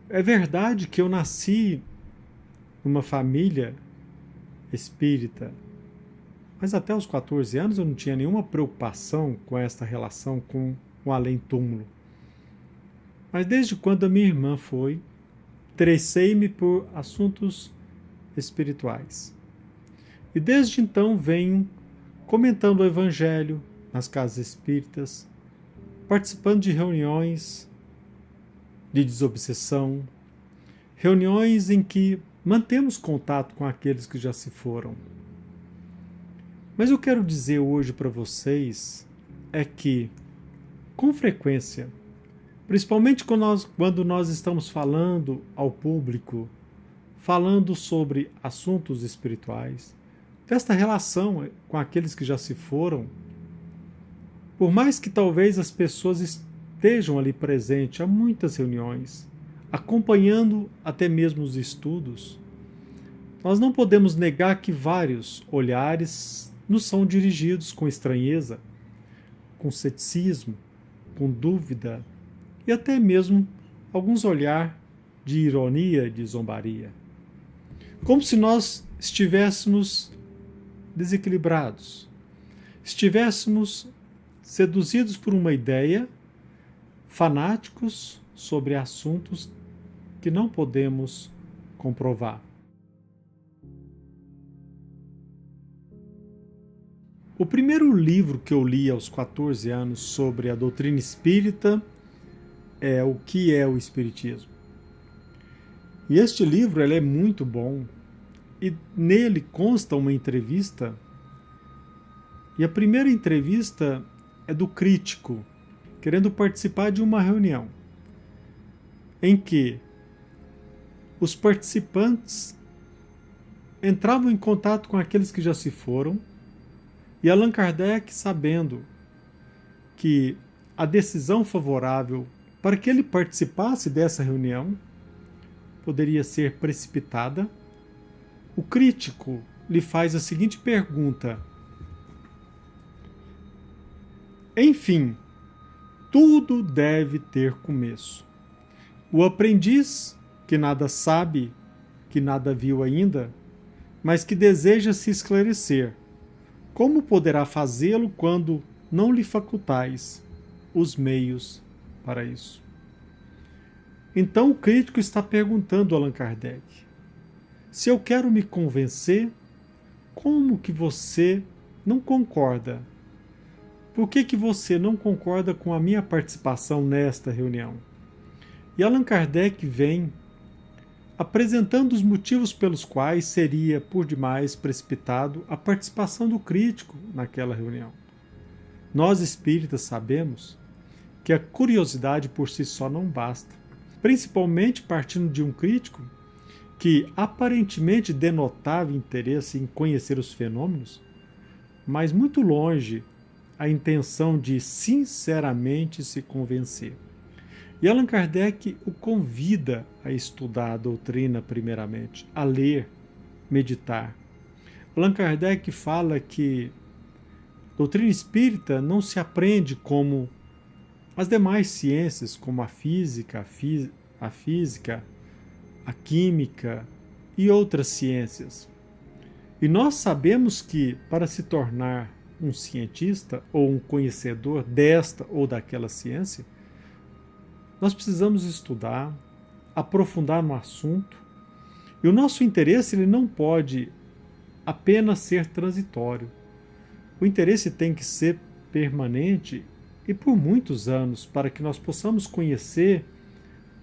É verdade que eu nasci numa família espírita, mas até os 14 anos eu não tinha nenhuma preocupação com esta relação com o além-túmulo. Mas desde quando a minha irmã foi, interessei-me por assuntos espirituais. E desde então venho comentando o Evangelho nas casas espíritas, participando de reuniões de desobsessão, reuniões em que mantemos contato com aqueles que já se foram. Mas eu quero dizer hoje para vocês é que, com frequência, principalmente quando nós estamos falando ao público, falando sobre assuntos espirituais, desta relação com aqueles que já se foram, por mais que talvez as pessoas estejam ali presentes há muitas reuniões, acompanhando até mesmo os estudos, nós não podemos negar que vários olhares nos são dirigidos com estranheza, com ceticismo, com dúvida e até mesmo alguns olhares de ironia, de zombaria. Como se nós estivéssemos desequilibrados, estivéssemos seduzidos por uma ideia, fanáticos sobre assuntos que não podemos comprovar. O primeiro livro que eu li aos 14 anos sobre a doutrina espírita é O que é o Espiritismo. E este livro ele é muito bom e nele consta uma entrevista, e a primeira entrevista é do crítico, querendo participar de uma reunião, em que os participantes entravam em contato com aqueles que já se foram, e Allan Kardec, sabendo que a decisão favorável para que ele participasse dessa reunião poderia ser precipitada, o crítico lhe faz a seguinte pergunta: enfim, tudo deve ter começo. O aprendiz, que nada sabe, que nada viu ainda, mas que deseja se esclarecer, como poderá fazê-lo quando não lhe facultais os meios para isso? Então o crítico está perguntando a Allan Kardec: se eu quero me convencer, como que você não concorda? Por que você não concorda com a minha participação nesta reunião? E Allan Kardec vem apresentando os motivos pelos quais seria por demais precipitado a participação do crítico naquela reunião. Nós espíritas sabemos que a curiosidade por si só não basta, principalmente partindo de um crítico que aparentemente denotava interesse em conhecer os fenômenos, mas muito longe a intenção de sinceramente se convencer. E Allan Kardec o convida a estudar a doutrina primeiramente, a ler, meditar. Allan Kardec fala que a doutrina espírita não se aprende como as demais ciências, como a física, a química e outras ciências. E nós sabemos que para se tornar um cientista ou um conhecedor desta ou daquela ciência, nós precisamos estudar, aprofundar no assunto, e o nosso interesse ele não pode apenas ser transitório. O interesse tem que ser permanente e por muitos anos, para que nós possamos conhecer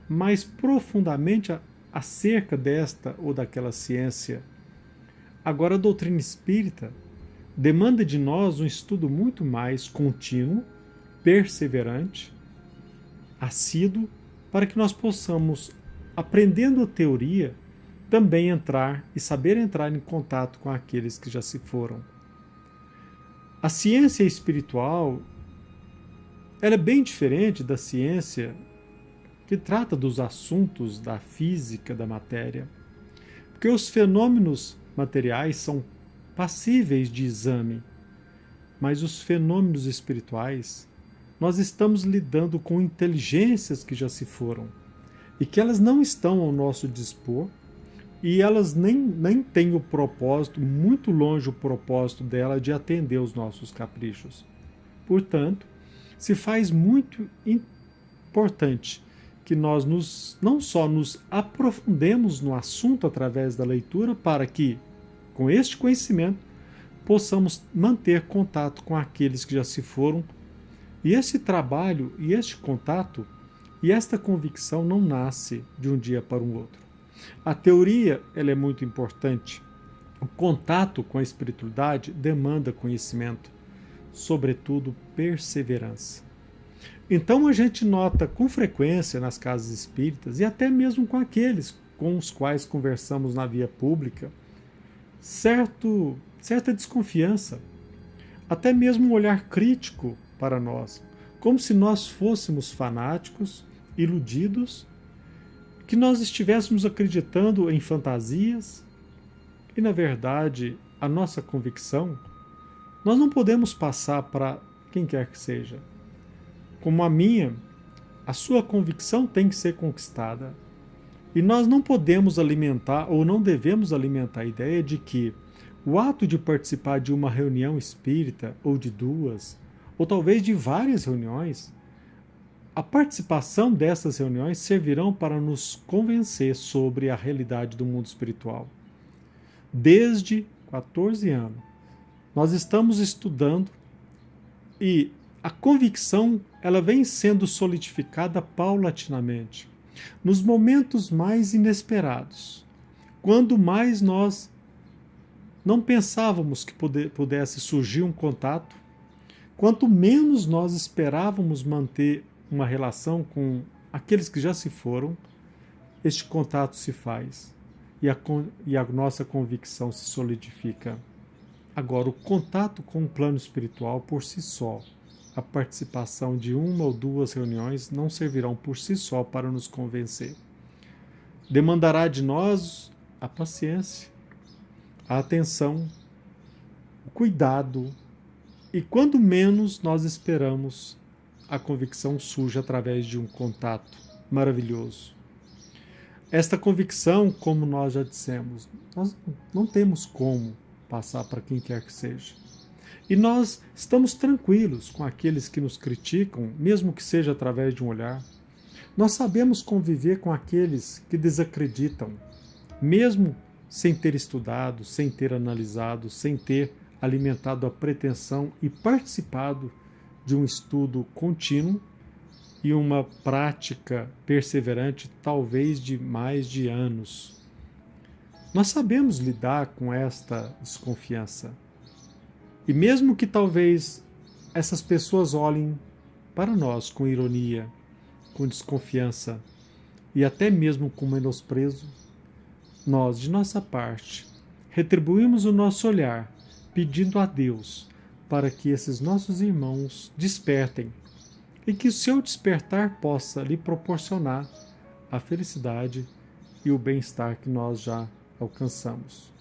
mais profundamente acerca desta ou daquela ciência. Agora, a doutrina espírita demanda de nós um estudo muito mais contínuo, perseverante, assíduo, para que nós possamos, aprendendo a teoria, também entrar e saber entrar em contato com aqueles que já se foram. A ciência espiritual ela é bem diferente da ciência que trata dos assuntos da física da matéria, porque os fenômenos materiais são passíveis de exame, mas os fenômenos espirituais, nós estamos lidando com inteligências que já se foram e que elas não estão ao nosso dispor e elas nem têm o propósito, muito longe o propósito dela de atender os nossos caprichos. Portanto, se faz muito importante que nós não só nos aprofundemos no assunto através da leitura, para que, com este conhecimento, possamos manter contato com aqueles que já se foram. E esse trabalho, e este contato, e esta convicção não nasce de um dia para o outro. A teoria, ela é muito importante. O contato com a espiritualidade demanda conhecimento, sobretudo perseverança. Então a gente nota com frequência nas casas espíritas e até mesmo com aqueles com os quais conversamos na via pública, certa desconfiança, até mesmo um olhar crítico para nós, como se nós fôssemos fanáticos, iludidos, que nós estivéssemos acreditando em fantasias e, na verdade, a nossa convicção, nós não podemos passar para quem quer que seja. Como a minha, a sua convicção tem que ser conquistada. E nós não podemos alimentar ou não devemos alimentar a ideia de que o ato de participar de uma reunião espírita, ou de duas, ou talvez de várias reuniões, a participação dessas reuniões servirão para nos convencer sobre a realidade do mundo espiritual. Desde 14 anos, nós estamos estudando e a convicção ela vem sendo solidificada paulatinamente, nos momentos mais inesperados, quando mais nós não pensávamos que pudesse surgir um contato, quanto menos nós esperávamos manter uma relação com aqueles que já se foram, este contato se faz e a nossa convicção se solidifica. Agora, o contato com o plano espiritual por si só, a participação de uma ou duas reuniões não servirão por si só para nos convencer. Demandará de nós a paciência, a atenção, o cuidado, e quando menos nós esperamos, a convicção surge através de um contato maravilhoso. Esta convicção, como nós já dissemos, nós não temos como passar para quem quer que seja. E nós estamos tranquilos com aqueles que nos criticam, mesmo que seja através de um olhar. Nós sabemos conviver com aqueles que desacreditam, mesmo sem ter estudado, sem ter analisado, sem ter alimentado a pretensão e participado de um estudo contínuo e uma prática perseverante, talvez de mais de anos. Nós sabemos lidar com esta desconfiança. E mesmo que talvez essas pessoas olhem para nós com ironia, com desconfiança e até mesmo com menosprezo, nós, de nossa parte, retribuímos o nosso olhar, pedindo a Deus para que esses nossos irmãos despertem e que o seu despertar possa lhe proporcionar a felicidade e o bem-estar que nós já alcançamos.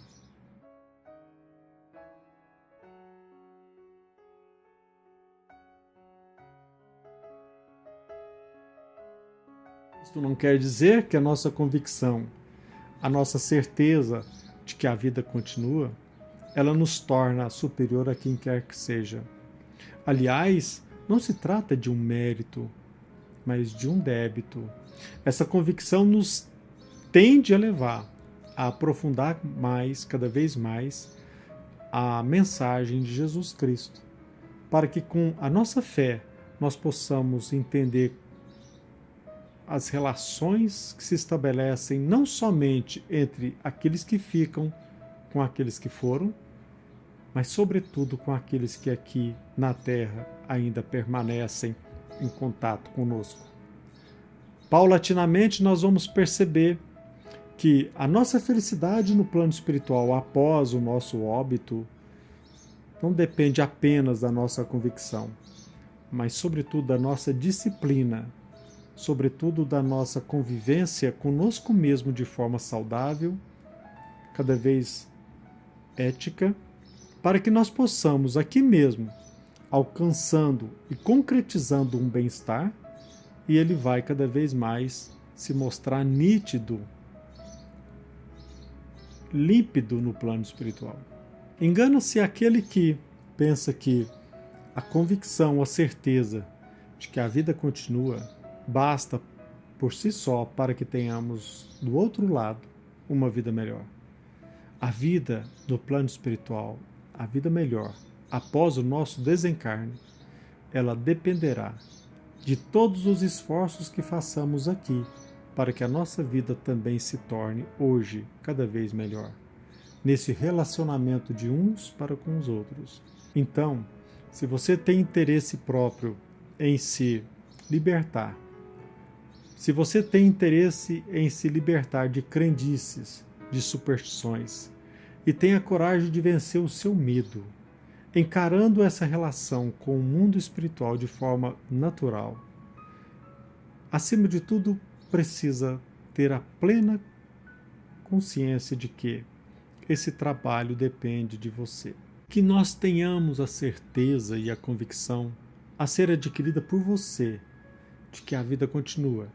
Isto não quer dizer que a nossa convicção, a nossa certeza de que a vida continua, ela nos torna superior a quem quer que seja. Aliás, não se trata de um mérito, mas de um débito. Essa convicção nos tende a levar a aprofundar mais, cada vez mais, a mensagem de Jesus Cristo, para que com a nossa fé nós possamos entender as relações que se estabelecem não somente entre aqueles que ficam com aqueles que foram, mas sobretudo com aqueles que aqui na Terra ainda permanecem em contato conosco. Paulatinamente nós vamos perceber que a nossa felicidade no plano espiritual após o nosso óbito não depende apenas da nossa convicção, mas sobretudo da nossa disciplina, sobretudo da nossa convivência conosco mesmo de forma saudável, cada vez ética, para que nós possamos aqui mesmo, alcançando e concretizando um bem-estar, e ele vai cada vez mais se mostrar nítido, límpido no plano espiritual. Engana-se aquele que pensa que a convicção, a certeza de que a vida continua, basta por si só para que tenhamos do outro lado uma vida melhor. A vida no plano espiritual, a vida melhor, após o nosso desencarne, ela dependerá de todos os esforços que façamos aqui para que a nossa vida também se torne hoje cada vez melhor, nesse relacionamento de uns para com os outros. Então, se você tem interesse próprio em se libertar, se você tem interesse em se libertar de crendices, de superstições, e tem a coragem de vencer o seu medo, encarando essa relação com o mundo espiritual de forma natural, acima de tudo, precisa ter a plena consciência de que esse trabalho depende de você. Que nós tenhamos a certeza e a convicção a ser adquirida por você de que a vida continua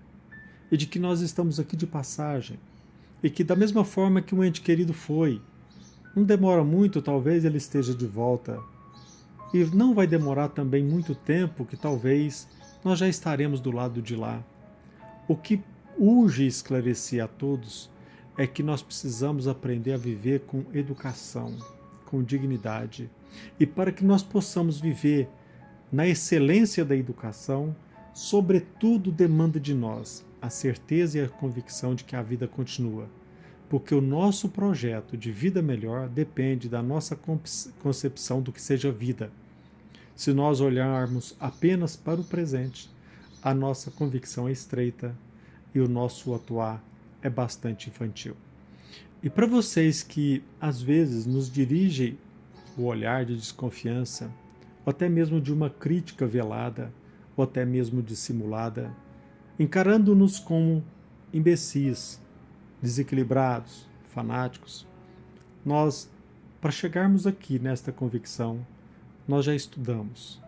e de que nós estamos aqui de passagem e que da mesma forma que um ente querido foi, não demora muito, talvez ele esteja de volta, e não vai demorar também muito tempo que talvez nós já estaremos do lado de lá. O que urge esclarecer a todos é que nós precisamos aprender a viver com educação, com dignidade, e para que nós possamos viver na excelência da educação, sobretudo demanda de nós a certeza e a convicção de que a vida continua, porque o nosso projeto de vida melhor depende da nossa concepção do que seja vida. Se nós olharmos apenas para o presente, a nossa convicção é estreita e o nosso atuar é bastante infantil. E para vocês que às vezes nos dirigem o olhar de desconfiança, ou até mesmo de uma crítica velada, ou até mesmo dissimulada, encarando-nos como imbecis, desequilibrados, fanáticos, nós, para chegarmos aqui nesta convicção, nós já estudamos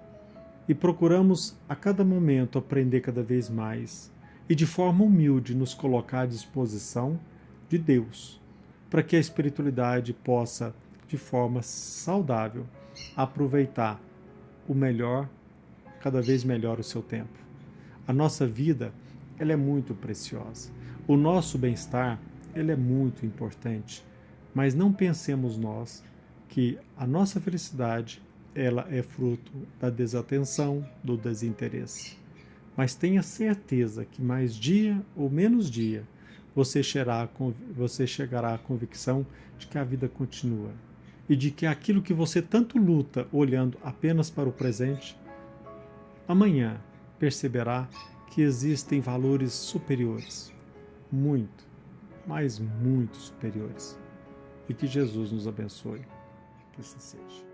e procuramos a cada momento aprender cada vez mais e de forma humilde nos colocar à disposição de Deus, para que a espiritualidade possa, de forma saudável, aproveitar o melhor, cada vez melhor o seu tempo. A nossa vida, ela é muito preciosa. O nosso bem-estar, ele é muito importante, mas não pensemos nós que a nossa felicidade, ela é fruto da desatenção, do desinteresse. Mas tenha certeza que mais dia ou menos dia, você chegará à convicção de que a vida continua e de que aquilo que você tanto luta olhando apenas para o presente, amanhã perceberá que existem valores superiores, muito, mas muito superiores. E que Jesus nos abençoe. Que assim seja.